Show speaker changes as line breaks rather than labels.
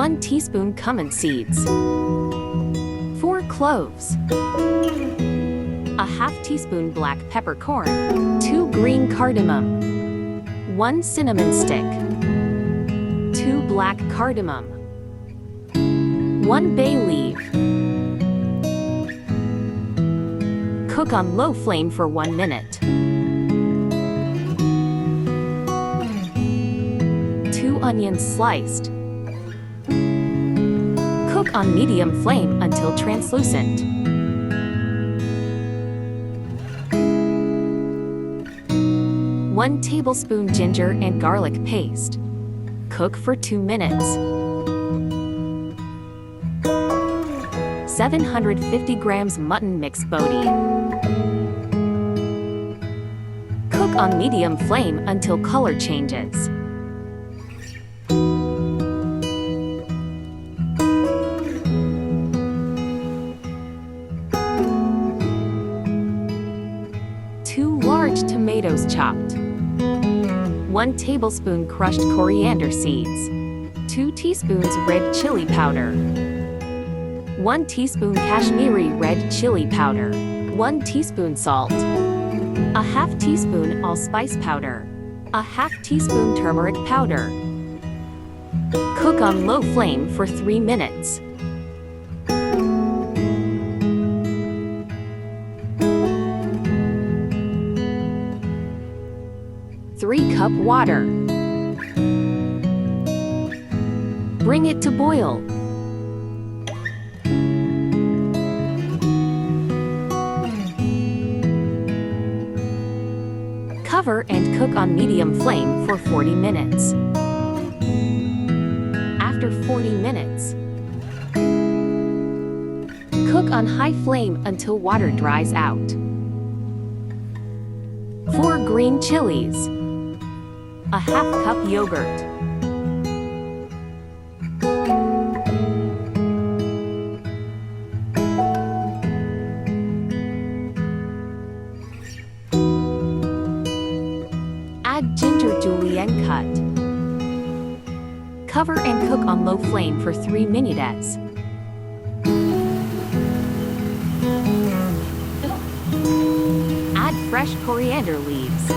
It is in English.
1 teaspoon cumin seeds, 4 cloves, a half teaspoon black peppercorn, 2 green cardamom, 1 cinnamon stick, 2 black cardamom, 1 bay leaf. Cook on low flame for 1 minute. 2 onions sliced. Cook on medium flame until translucent. 1 tablespoon ginger and garlic paste. Cook for 2 minutes. 750 grams mutton mix Balti. Cook on medium flame until color changes. Large tomatoes chopped. 1 tablespoon crushed coriander seeds. 2 teaspoons red chili powder. 1 teaspoon Kashmiri red chili powder. 1 teaspoon salt. A half teaspoon allspice powder. A half teaspoon turmeric powder. Cook on low flame for 3 minutes. 3 cup water. Bring it to boil. Cover and cook on medium flame for 40 minutes. After 40 minutes, cook on high flame until water dries out. 4 green chilies. A half cup yogurt. Add ginger julienne cut. Cover and cook on low flame for 3 minutes. Add fresh coriander leaves.